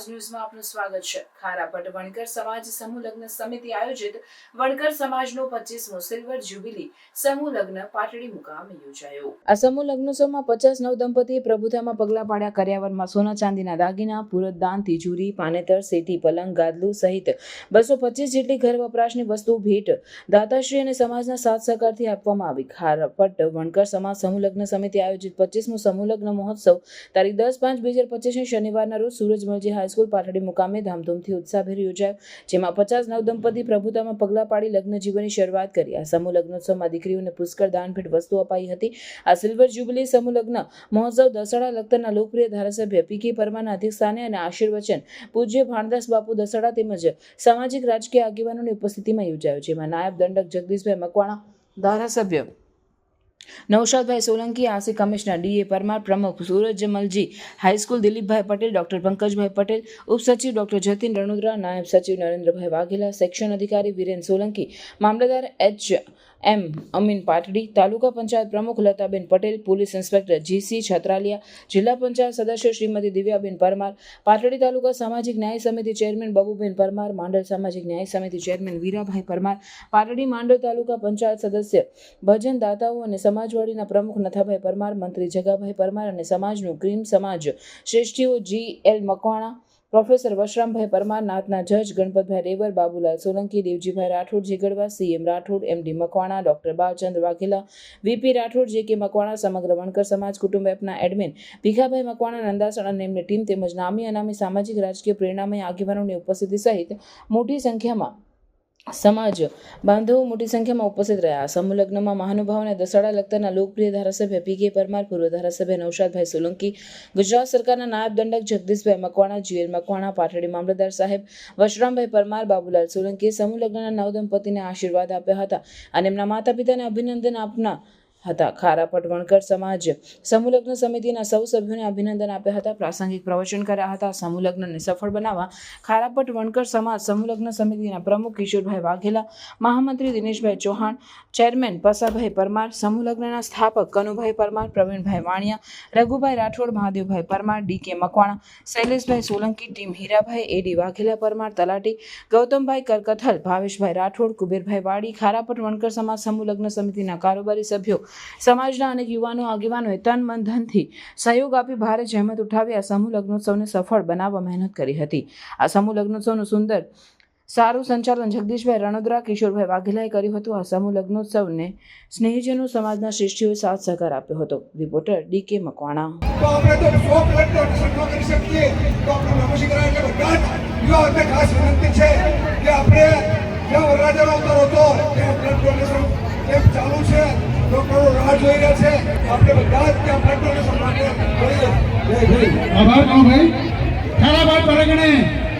ન્યૂઝમાં આપનું સ્વાગત છે। ખારાપટ વણકર સમાજ સમૂહ લગ્ન સમિતિ આયોજિત વણકર સમાજનો 25મો સિલ્વર જ્યુબિલી સમૂહ લગ્ન પાટડી મુકામે યોજાયો। આ સમૂહ લગ્નોત્સવમાં 50 નવદંપતીએ પ્રભુતામાં પગલાં પાડ્યા। કર્યાવરમાં સોના ચાંદીના દાગીના, પુરતદાન, તિજોરી, પાનેતર, સેટી, પલંગ, ગાદલું સહિત 225 જેટલી ઘર વપરાશની વસ્તુઓ ભેટ દાતાશ્રી અને સમાજના સાથ સહકારથી આપવામાં આવી। ખારાપટ વણકર સમાજ સમૂહ લગ્ન સમિતિ આયોજિત 25મો સમૂહ લગ્ન મહોત્સવ તારીખ 10/5/2025 શનિવારના રોજ સૂરજમલજી હાઈસ્કૂલ પાટડી મુકામે ધામધૂમથી ઉત્સાહભેર યોજાયો, જેમાં 50 નવદંપતી પ્રભુતામાં પગલાં પાડી લગ્ન જીવનની શરૂઆત કરી। આ સમૂહ લગ્નોત્સવમાં દીકરીઓને પુષ્કળ દાનભેટ વસ્તુઓ અપાઈ હતી। આ સિલ્વર જ્યુબિલી સમૂહ લગ્ન મહોત્સવ દસાડા લખતરના લોકપ્રિય ધારાસભ્ય પી.કે. પરમારના અધ્યક્ષસ્થાને અને આશીર્વચન પૂજ્ય ભાણદાસ બાપુ દસાડા તેમજ સામાજિક રાજકીય આગેવાનોની ઉપસ્થિતિમાં યોજાયો, જેમાં નાયબ દંડક જગદીશભાઈ મકવાણા, ધારાસભ્ય નૌશાદભાઈ સોલંકી, આરસી કમિશનર ડી.એ. પરમાર, પ્રમુખ સૂરજમલજી હાઈસ્કૂલ દિલીપભાઈ પટેલ, ડોક્ટર પંકજભાઈ પટેલ, ઉપસચિવ ડોક્ટર જતીન રણોદરા, નાયબ સચિવ નરેન્દ્રભાઈ વાઘેલા, સેક્શન અધિકારી વિરેન સોલંકી, મામલતદાર એચ.એમ. અમીન પાટડી, તાલુકા પંચાયત પ્રમુખ લતાબેન પટેલ, પોલીસ ઇન્સ્પેક્ટર જી.સી. છત્રાલિયા, જિલ્લા પંચાયત સદસ્ય શ્રીમતી દિવ્યાબેન પરમાર, પાટડી તાલુકા સામાજિક ન્યાય સમિતિ ચેરમેન બબુબેન પરમાર, માંડલ સામાજિક ન્યાય સમિતિ ચેરમેન વીરાભાઈ પરમાર, પાટડી માંડલ તાલુકા પંચાયત સદસ્ય ભજન દાતાઓ અને સમાજવાડીના પ્રમુખ નથાભાઈ પરમાર, મંત્રી જગાભાઈ પરમાર અને સમાજનું ક્રીમ સમાજ શ્રેષ્ઠીઓ જી.એલ. મકવાણા, પ્રોફેસર વશરામભાઈ પરમાર, નાતના જજ Ganpatbhai Rewar, Babulal Solanki, Devjibhai Rathod Jigadwa, C M. Rathod, M D. Makwana, doctor Balchandra Vaghela, V P. Rathod, J K. Makwana, સમગ્ર વણકર સમાજ કુટુંબ એપના એડમિન ભીખાભાઈ મકવાણા, નંદાસણ અને એમની ટીમ તેમજ નામી અનામી સામાજિક રાજકીય પ્રેરણામય આગેવાનોની ઉપસ્થિતિ સહિત મોટી સંખ્યામાં સમાજ બાંધવો મોટી સંખ્યામાં ઉપસ્થિત રહ્યા। સમૂહ લગ્નમાં મહાનુભાવોને દસાડા લખતરના લોકપ્રિય ધારાસભ્ય પી.કે. પરમાર, પૂર્વ ધારાસભ્ય નૌશાદભાઈ સોલંકી, ગુજરાત સરકારના નાયબ દંડક જગદીશભાઈ મકવાણા, જી.એલ. મકવાણા, પાટડી મામલતદાર સાહેબ વશરામભાઈ પરમાર, બાબુલાલ સોલંકીએ સમૂહ લગ્નના નવદંપતીને આશીર્વાદ આપ્યા હતા અને એમના માતા પિતાને અભિનંદન આપના હતા। ખારાપટ વણકર સમાજ સમૂહ લગ્ન સમિતિના સૌ સભ્યોને અભિનંદન આપ્યા હતા, પ્રાસંગિક પ્રવચન કર્યા હતા। સમૂહ લગ્નને સફળ બનાવવા ખારાપટ વણકર સમાજ સમૂહ લગ્ન સમિતિના પ્રમુખ કિશોરભાઈ વાઘેલા, મહામંત્રી દિનેશભાઈ ચૌહાણ, ચેરમેન પસાભાઈ પરમાર, સમૂહ લગ્નના સ્થાપક કનુભાઈ પરમાર, પ્રવીણભાઈ વાણિયા, રઘુભાઈ રાઠોડ, મહાદેવભાઈ પરમાર, ડી.કે. મકવાણા, શૈલેષભાઈ સોલંકી, ટીમ હીરાભાઈ, એ.ડી. વાઘેલા પરમાર, તલાટી ગૌતમભાઈ કરકથલ, ભાવેશભાઈ રાઠોડ, કુબેરભાઈ વાડી, ખારાપટ વણકર સમાજ સમૂહ લગ્ન સમિતિના કારોબારી સભ્યો, સમાજના અનેક યુવાનો આગેવાનોએ તન મન ધનથી સહયોગ આપી ભારે જહેમત ઉઠાવી આ સમૂહ લગ્નોત્સવને સફળ બનાવવા મહેનત કરી હતી। આ સમૂહ લગ્નોત્સવનું સારું સંચાલન જગદીશભાઈ રણોદરા, કિશોરભાઈ વાઘેલાએ કર્યું હતું। આ સમૂહ લગ્નોત્સવને સ્નેહીજનો સમાજના શ્રેષ્ઠીઓએ સાથ સહકાર આપ્યો હતો। રિપોર્ટર ડી.કે. મકવાણા। ખારાપટ પરગણે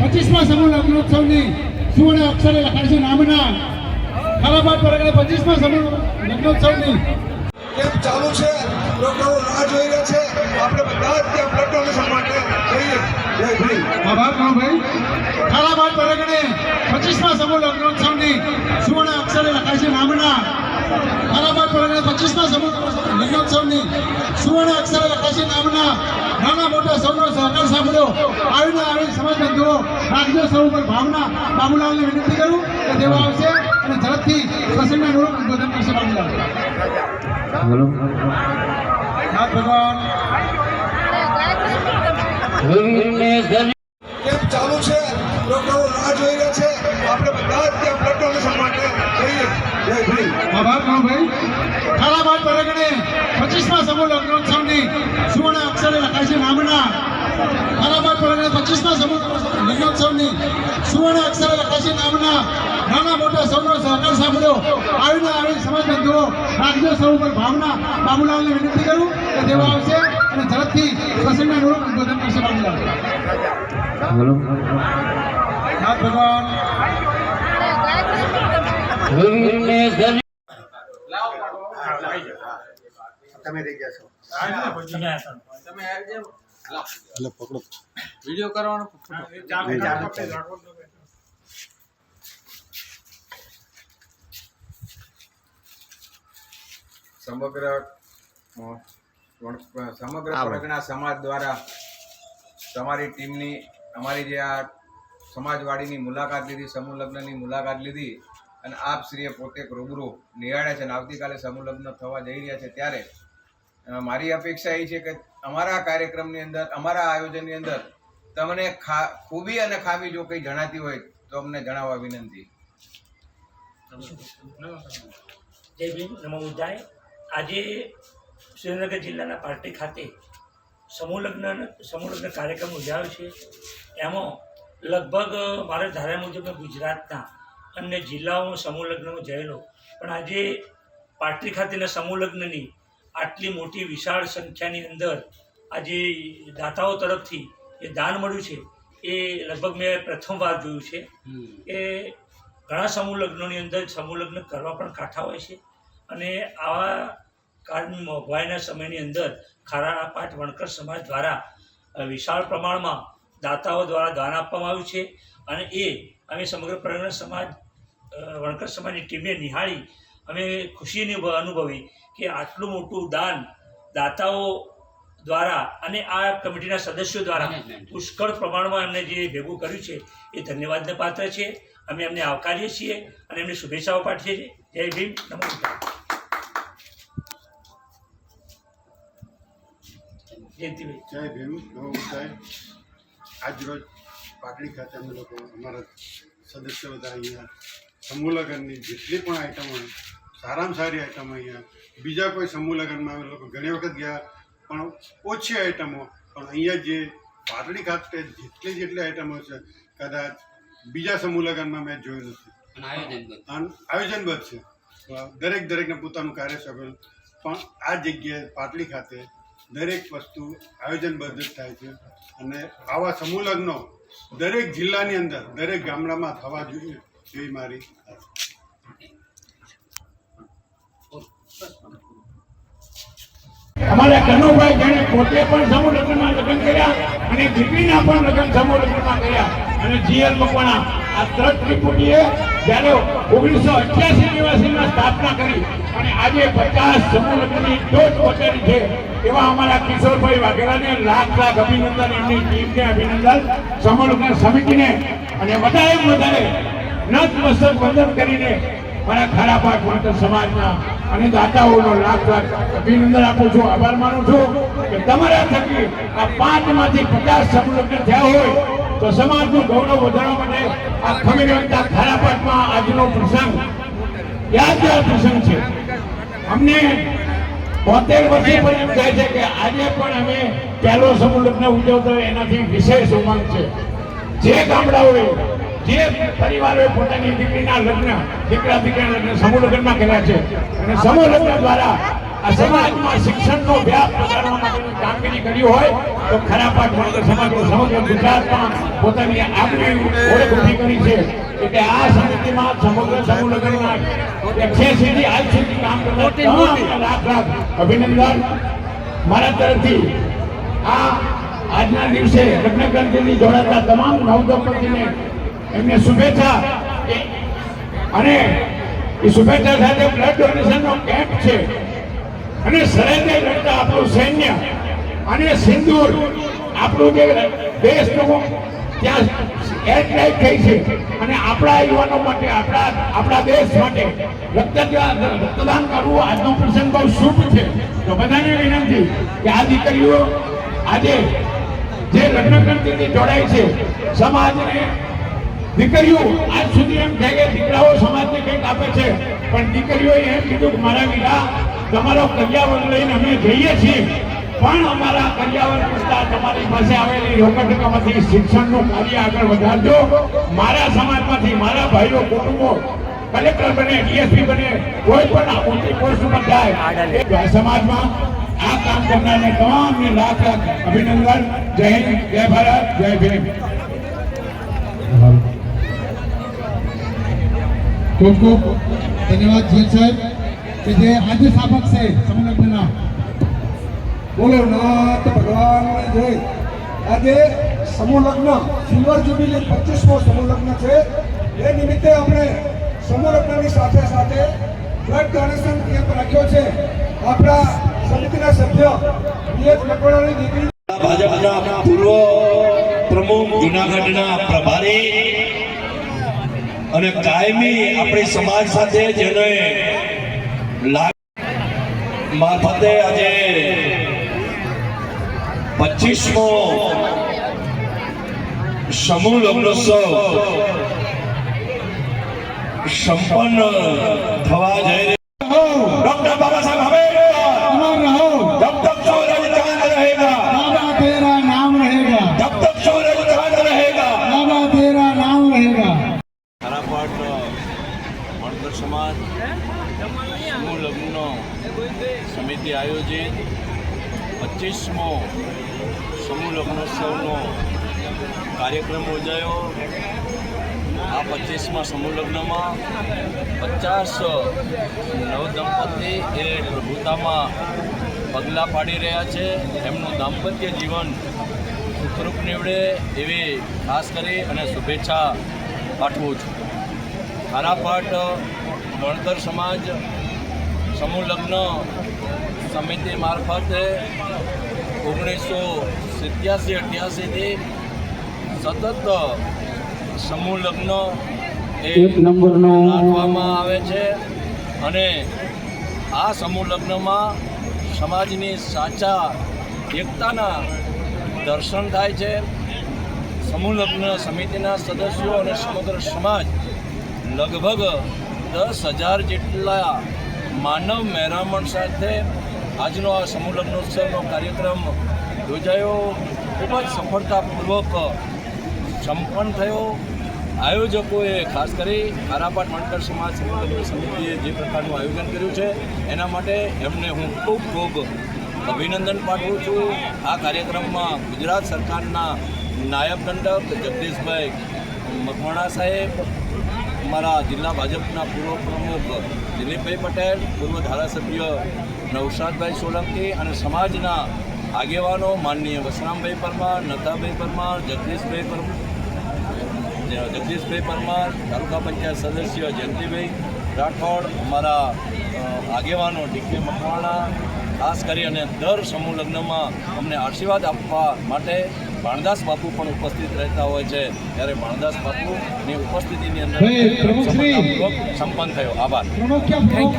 25મા સમૂહ લગ્નોત્સવની સુવર્ણ અક્ષરે લખાય છે નામના ખારાપટ પરગણે 25મા સમૂહ લગ્નોત્સવની કેમ ચાલુ છે, લોકો રાહ જોઈ રહ્યા છે। આપણે બધા જ ત્યાં બ્લડ ડોનેશન માટે જઈએ। જય ભીમ। આભાર ભાઈ। ખારાપટ પરગણે 25મા સમૂહ લગ્નોત્સવની સુવર્ણ અક્ષરે લખાય છે નામના ખારાપટ પરગણે 25મા સમૂહ લગ્નોત્સવની સુવર્ણ અક્ષરે લખાય છે નામના નાના મોટા સૌનો સહકાર સાંભળ્યો આવીને સમાજ બંધુઓ રાખજો સૌ ઉપર ભાવના। બાબુલાલને વિનંતી કરું કે તેઓ આવશે અને ઝડપથી પ્રસંગના અનુરૂપ ઉદ્બોધન કરશે। બાબુલાલ ભગવાન કેમ ચાલુ છે, લોકો રાહ જોઈ રહ્યા છે। આપણે બધા જ ત્યાં બ્લડ ડોનેશન માટે જઈએ। જય ભીમ। આભાર ભાઈ। ખારાપટ પરગણે 25મા સમૂહ લગ્નોત્સવની સુવર્ણ અક્ષરે લખાય છે નામના ખારાપટ પરગણે 25મા સમૂહ લગ્નોત્સવની સુવર્ણ અક્ષરે લખાય છે નામના નાના મોટા સૌનો સહકાર સાંભળ્યો આવીને સમાજ બંધુઓ રાખજો સૌ ઉપર ભાવના। બાબુલાલને વિનંતી કરું કે તેઓ આવશે અને ઝડપથી પ્રસંગના અનુરૂપ ઉદ્બોધન કરશે। બાબુલાલ ભગવાન તમે રહી જશો, તમે પકડો વિડીયો કરવાનો સમગ્ર પરગણા સમાજ દ્વારા તમારી ટીમની અમારી જે આ સમાજવાડીની મુલાકાત લીધી, સમૂહ લગ્નની મુલાકાત લીધી અને આપ શ્રીએ પોતે રૂબરૂ નિહાળ્યા છે અને આવતીકાલે સમૂહ લગ્ન થવા જઈ રહ્યા છે, ત્યારે મારી અપેક્ષા એ છે કે અમારા કાર્યક્રમની અંદર, અમારા આયોજનની અંદર તમને ખૂબી અને ખામી જો કંઈ જણાતી હોય તો અમને જણાવવા વિનંતી. જય ભીમ, નમો બુદ્ધાય. આજે સુરેન્દ્રનગર જિલ્લાના પાર્ટી ખાતે સમૂહ લગ્ન કાર્યક્રમ ઉજવ્યો છે. એમાં લગભગ મારા ધારા મુજબ ગુજરાતના અન્ય જિલ્લાઓમાં સમૂહ લગ્નમાં જયેલો, પણ આજે પાર્ટી ખાતેના સમૂહ લગ્નની આટલી મોટી વિશાળ સંખ્યાની અંદર આજે દાતાઓ તરફથી એ દાન મળ્યું છે એ લગભગ મેં પ્રથમવાર જોયું છે. એ ઘણા સમૂહ લગ્નોની અંદર સમૂહ લગ્ન કરવા પણ કાઠા હોય છે અને આવા કાળની મોંઘવારીના સમયની અંદર ખારાપાટ વણકર સમાજ દ્વારા વિશાળ પ્રમાણમાં દાતાઓ દ્વારા દાન આપવામાં આવ્યું છે અને એ અમે સમગ્ર પ્રગણ સમાજ વણકર સમાજની ટીમે નિહાળી અમે ખુશીની અનુભવી કે આટલું મોટું દાન દાતાઓ દ્વારા અને આ કમિટીના સદસ્યો દ્વારા પુષ્કળ પ્રમાણમાં એમને જે ભેગું કર્યું છે એ ધન્યવાદને પાત્ર છે. અમે એમને આવકારીએ છીએ અને એમને શુભેચ્છાઓ પાઠવીએ છીએ. જય ભીમ, નમો બુદ્ધાય. જયંતિભાઈ. જય ભીમ, નમો બુદ્ધાય. આજરોજ પાટડી ખાતે અમે લોકો અમારા સદસ્યો બધા અહીંયા સમૂહ લગ્નની જેટલી પણ આઈટમો, સારામાં સારી આઈટમો, અહીંયા બીજા કોઈ સમૂહ લગ્નમાં અમે લોકો ઘણી વખત ગયા પણ ઓછી આઈટમો, પણ અહીંયા જે પાટડી ખાતે જેટલી આઈટમો છે કદાચ બીજા સમૂહ લગ્નમાં મેં જોયું નથી. આયોજનબદ્ધ છે. દરેકને પોતાનું કાર્ય સફળ, પણ આ જગ્યાએ પાટડી ખાતે દરેક વસ્તુ આયોજનબદ્ધ જ થાય છે અને આવા સમૂહ લગ્નો દરેક જિલ્લાની અંદર દરેક ગામડામાં થવા જોઈએ એવી મારી અમારા કનુભાઈ જેણે પોતે પણ સમૂહ લગ્નમાં લગ્ન કર્યા અને દીકરીના પણ લગ્ન સમૂહ લગ્નમાં કર્યા અને જીએલ મકવાણા આ ત્રણ ત્રિપુટીએ જ્યારે 1988 નિવાસીમાં સ્થાપના કરી અને આજે 50 સમૂહ લગ્નની ટોચ પહોંચેલી છે એવા અમારા કિશોરભાઈ વાઘેલાને લાખ અભિનંદન, એમની ટીમને અભિનંદન, સમૂહ લગ્ન સમિતિને અને વધારે નતમસ્તક વંદન કરીને મારા ખારાપાટ વણકર સમાજના અને દાતાઓનો લાખ અભિનંદન આપું છું, આભાર માનું છું કે તમારા થકી આ 5માંથી 50 સમૂહ લગ્ન થયા હોય તો સમાજનું ગૌરવ વધારવા માટે આ ખમીરવંતા ખારાપાટમાં આજનો પ્રસંગ યાદગાર પ્રસંગ છે. અમને 72 વર્ષે પણ એમ થાય છે કે આજે પણ અમે પહેલો સમૂહ લગ્ન ઉજવતો એનાથી વિશેષ ઉમંગ છે. જે ગામડાઓએ જે પરિવારોએ પોતાની દીકરીના લગ્ન, દીકરાના લગ્ન સમૂહ લગ્નમાં કર્યા છે અને સમૂહ લગ્ન દ્વારા આ સમાજમાં શિક્ષણનો વ્યાપ વધારવા માટેની કામગીરી કરી હોય તો ખારાપાટ વણકર સમાજે સમગ્ર ગુજરાતમાં પોતાની આગવી ઓળખ ઊભી કરી છે. એટલે આ સમિતિમાં સમગ્ર સમૂહ લગ્નના 80 થી આજ સુધી કામ કરતા તમામને લાખ અભિનંદન મારા તરફથી. આ આજના દિવસે લગ્ન ગ્રંથિથી જોડાતા તમામ નવદંપતિને એમને શુભેચ્છા અને એ શુભેચ્છા સાથે બ્લડ ડોનેશનનો કેમ્પ છે અને સરહદે લડતા આપણું સૈન્ય અને સિંદૂર આપણું જે દેશનું ત્યાં એરલાઇટ થઈ છે અને આપણા યુવાનો માટે આપણા દેશ માટે રક્તદાન કરવું આજનો પ્રસંગ બહુ શુભ છે. તો બધાને વિનંતી કે આ દીકરીઓ આજે જે લગ્ન ગ્રંથિથી જોડાય છે, સમાજને દીકરીઓ આજ સુધી એમ કહે કે દીકરાઓ સમાજને કંઈક આપે છે, પણ દીકરીઓએ એમ કીધું કે મારા વીરા તમારો કરિયાવર લઈને અમે જઈએ છીએ પણ અમારા કરિયાવર કરતા તમારી પાસે આવેલી રોકટકામાંથી શિક્ષણનું કાર્ય આગળ વધારજો. મારા સમાજમાંથી મારા ભાઈઓ કુટુંબો કલેક્ટર બને, ડીએસપી બને, કોઈ પણ ઊંચી પોસ્ટ ઉપર જાય સમાજમાં આ કામ કરનારને તમામને લાખ અભિનંદન. જય હિન્દ, જય ભારત, જય ભીમ. ખૂબ ખૂબ ધન્યવાદ જીએલ સાહેબ કે જે આજે સ્થાપક છે સમૂહ લગ્નના. બોલો નાથ ભગવાન જય. આજે સમૂહ લગ્ન સિલ્વર જ્યુબિલી 25મો સમૂહ લગ્ન છે. એ નિમિત્તે આપણે સમૂહ લગ્નની સાથે સાથે બ્લડ ડોનેશન કેમ્પ રાખ્યો છે. આપણા સમિતિના સભ્ય ડીએસ મકવાણાની દીકરી ભાજપના પૂર્વ પ્રમુખ, જુનાગઢના પ્રભારી અને કાયમી આપણી સમાજ સાથે જેને મારફતે આજે 25મો સમૂહ લગ્નોત્સવ સંપન્ન થવા જઈ રહ્યો. ડોક્ટર બાબા સાહેબ આંબેડકર अमर रहो, जब तक सूरज चांद रहेगा, बाबा तेरा नाम रहेगा, जब तक सूरज चांद रहेगा. बाबा तेरा नाम रहेगा. ખરાપાટ વણકર સમાજ સમૂહ લગ્નનો સમિતિ આયોજિત 25મો સમૂહ લગ્નોત્સવનો કાર્યક્રમ યોજાયો. આ 25મા સમૂહ લગ્નમાં 50 નવદંપતિ એ પ્રભુતામાં પગલાં પાડી રહ્યા છે. એમનું દાંપત્ય જીવન સુખરૂપ નીવડે એવી ખાસ કરી અને શુભેચ્છા પાઠવું છું. ખારાપાટ વણકર સમાજ સમૂહ લગ્ન સમિતિ મારફતે 1987-88થી સતત સમૂહ લગ્ન એ રાખવામાં આવે છે અને આ સમૂહ લગ્નમાં સમાજની સાચા એકતાના દર્શન થાય છે. સમૂહ લગ્ન સમિતિના સદસ્યો અને સમગ્ર સમાજ લગભગ 10,000 જેટલા માનવ મહેરામણ સાથે આજનો આ સમૂહ લગ્નોત્સવનો કાર્યક્રમ યોજાયો. ખૂબ જ સફળતાપૂર્વક સંપન્ન થયો. આયોજકોએ ખાસ કરી ખારાપાટ વણકર સમાજ સમૂહ લગ્ન સમિતિએ જે પ્રકારનું આયોજન કર્યું છે એના માટે એમને હું ખૂબ ખૂબ અભિનંદન પાઠવું છું. આ કાર્યક્રમમાં ગુજરાત સરકારના નાયબ દંડક જગદીશભાઈ મકવાણા સાહેબ, અમારા જિલ્લા ભાજપના પૂર્વ પ્રમુખ દિલીપભાઈ પટેલ, પૂર્વ ધારાસભ્ય નવશાદભાઈ સોલંકી અને સમાજના આગેવાનો માનનીય વસરામભાઈ પરમાર, નથાભાઈ પરમાર, જગદીશભાઈ પરમાર, તાલુકા પંચાયત સદસ્ય જયંતિભાઈ રાઠોડ, અમારા આગેવાનો ડીકે મકવાણા, ખાસ કરી અને દર સમૂહ લગ્નમાં અમને આશીર્વાદ આપવા માટે ભાણદાસ બાપુ પણ ઉપસ્થિત રહેતા હોય છે. ત્યારે ભાણદાસ બાપુની ઉપસ્થિતિની અંદર સફળતાપૂર્વક સંપન્ન થયો. આભાર. प्रमुख क्या प्रमुख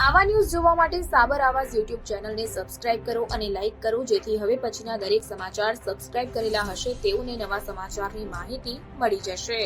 આવા ન્યૂઝ જોવા માટે સાબર આવાઝ યુટ્યુબ ચેનલને સબસ્ક્રાઇબ કરો અને લાઇક કરો, જેથી હવે પછીના દરેક સમાચાર સબસ્ક્રાઇબ કરેલા હશે તેઓને નવા સમાચારની માહિતી મળી જશે.